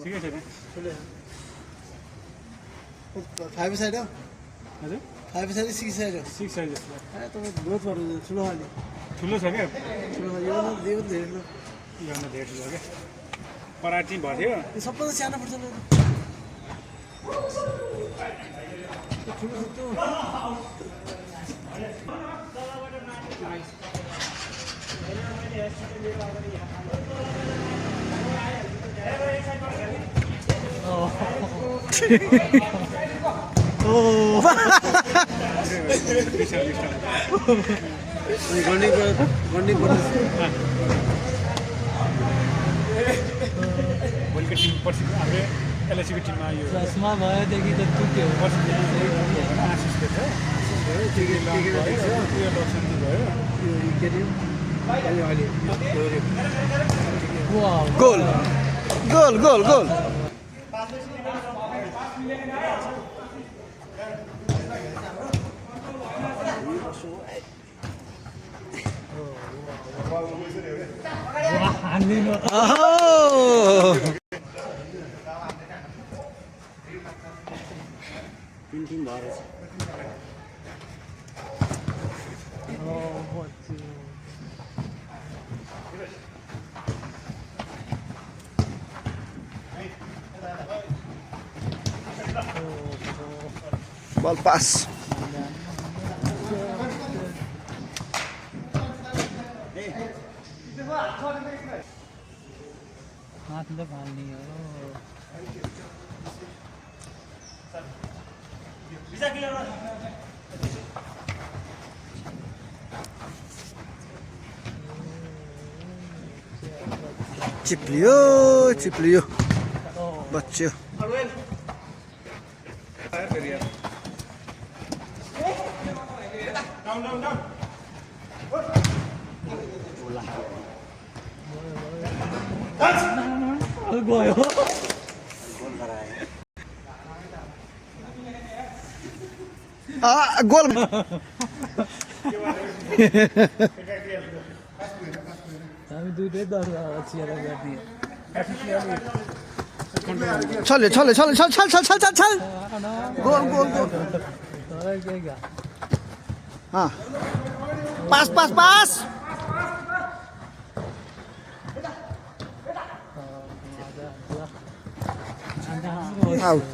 ठिकै छ नि फाइभ साइड हो हजुर 5 साइड 6 साइड हो 6 साइज जस्तो तपाईँ ग्रोथ गर्नु ठुलो खाले ठुलो छ क्या ठुलो यो धेरै ठुलो योभन्दा धेरै ठुलो क्या पराठ चाहिँ भर्थ्यो यो सबभन्दा सानो पर्छ नि ठुलो छ त्यो भोलिको टिम पर्सि हाम्रो एलएसीको टिममा यो चस्मा भएदेखि त तुक्यो आशिषको छ गोल गोल गोल गोल हान्दिनु टिम भएर बल पास हातले फाल्ने हो चिप्लियो चिप्लियो बच्चो गयो गोल हामी दुइटै दर्जा चिएर गर्ने चल्यो चल्यो चल्यो चल चल चल चल चल चल गोल गोल गोल तर के क्या पास पास पास आउट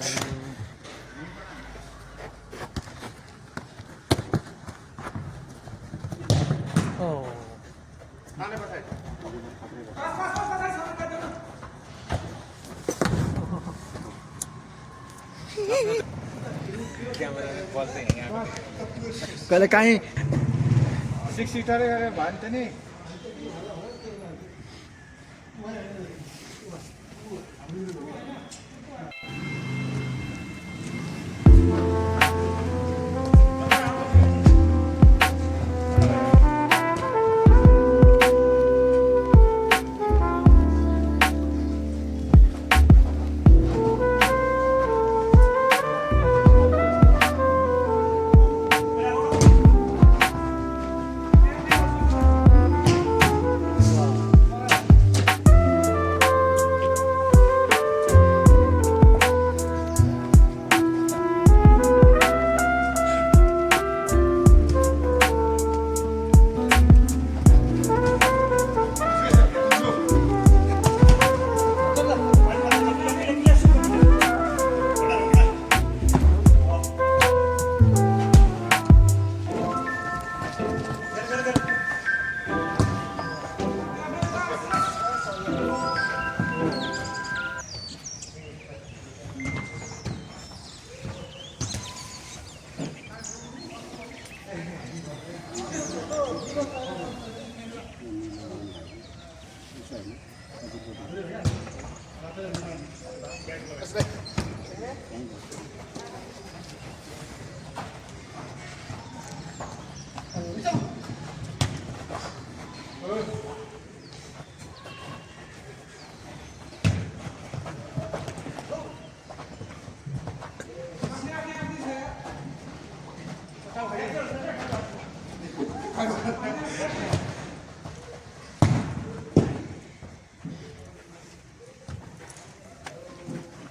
कहिले काहीँ 6 सिटरै गरे भन्थ्यो नि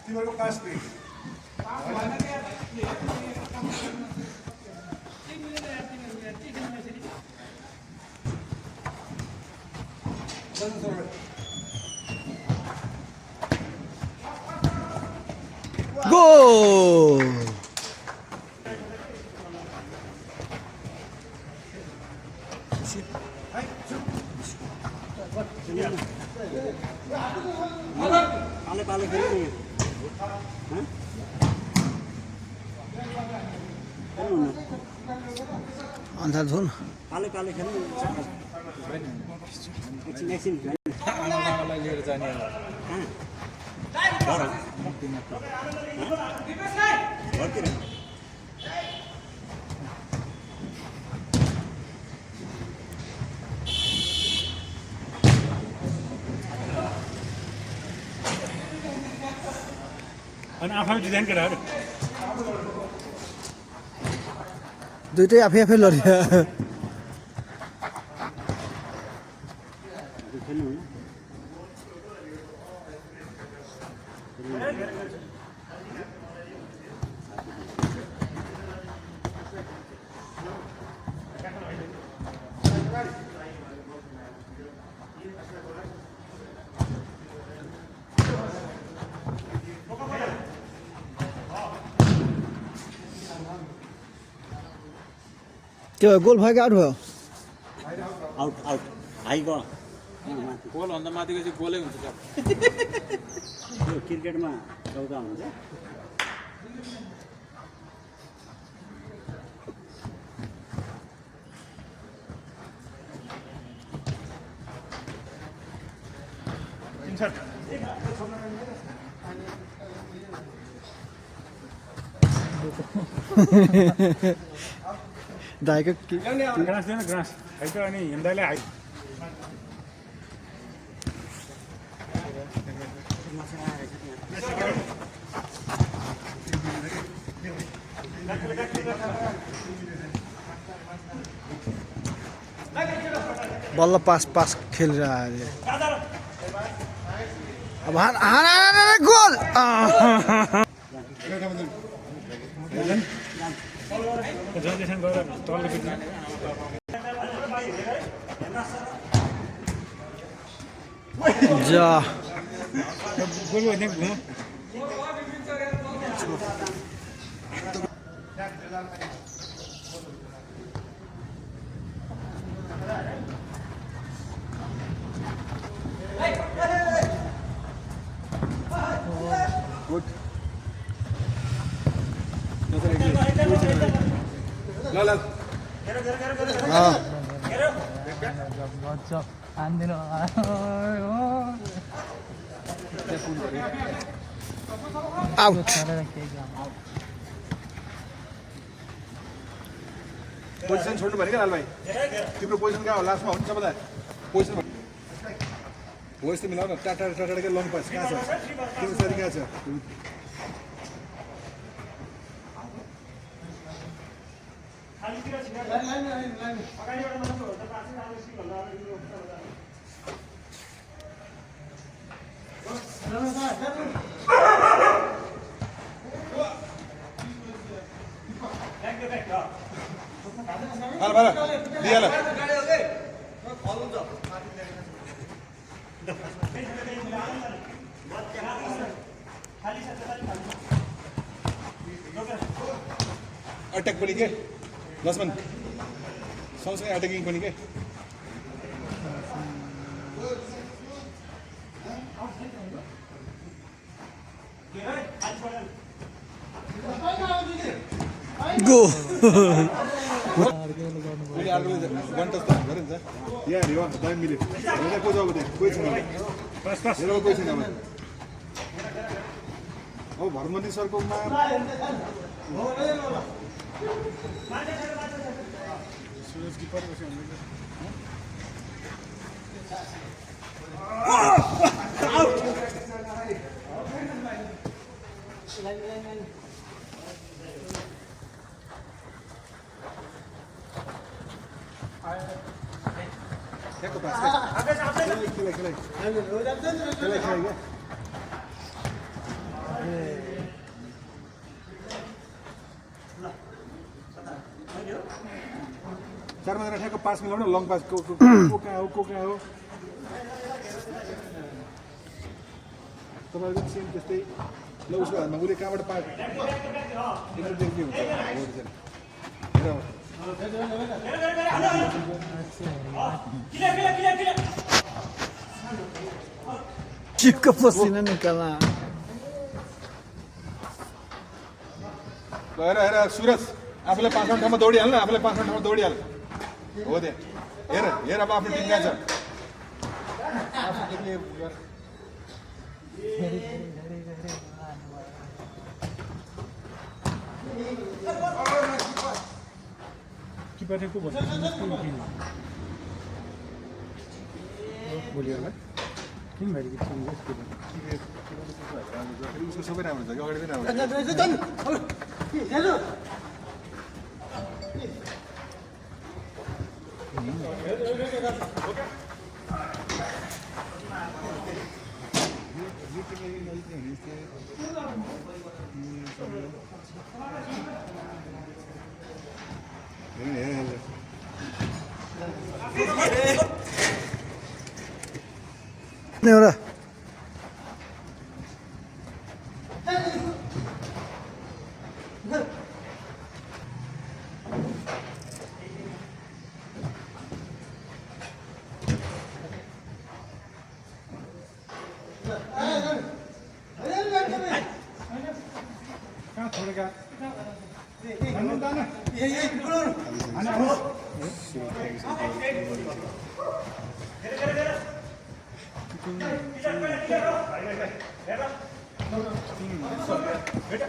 तिमीहरूको पास प्लेट Goal! पाले पाले खेल्नु नि अन्त झुन पाले पाले खेल्नु एकछिन एकछिन आमालाई लिएर जाने घरतिर अनि आफै डिजाइन केटाहरू दुइटै आफै आफै लड्यो खेल्नु हुन्न के भयो गोल भयो कि आउट भयो आउट आउट हाई गयो गोलभन्दा माथिको चाहिँ गोलै हुन्छ यो क्रिकेटमा 14 हुन्छ दाइको ग्रास दिएन ग्रास हाइट अनि हिँड्दाले हाइट बल्ल पास पास खेलेर आयो अब गोल जनरेसन गरेर तल्लो पिट्ने जा गोल भइदिएको घुम हान्दिनु आउट पोजिसन छोड्नु भने क्या लाल भाइ तिम्रो पोजिसन कहाँ हो लास्टमा हुन्छ सबैलाई पोजिसन हो यस्तो मिलाउ न टाटा टाटा क्या लङ पास कहाँ छ तिम्रो साथी कहाँ छ दिइहाल अट्याक पनि के लक्ष्मण सँगसँगै अट्याकिङ पनि के गो उसले अर्कोले गन्टस त गऱ्यो नि त यहाँ हेऱ्यो दामी मिल्यो हेरेर को जाऊ त्यहाँ कोही छैन हेरेर कोही छैन अब भरमन्त्री सरकोमा सुरज किपर बस्यो ठ्याक्क पास खेलाइ चारमा जना ठ्याक्क पास मिलाउनु लङ पास को कहाँ हो तपाईँको सेम त्यस्तै ल उसको हातमा उसले कहाँबाट पास के हुन्छ चिक्क पसिना निकाल्न हेर हेर सुरज आफूलाई 5 ठाउँमा दौडिहाल्नु आफूलाई 5 ठाउँमा दौडिहाल हो दे हेर हेर अब आफ्नो टिम कहाँ छ आफ्नो टिमले किपर को भन्छ बोलियो होला किन भरि उसको सबै राम्रो छ कि अगाडि पनि राम्रो एउटा कहाँ छोडेका हेर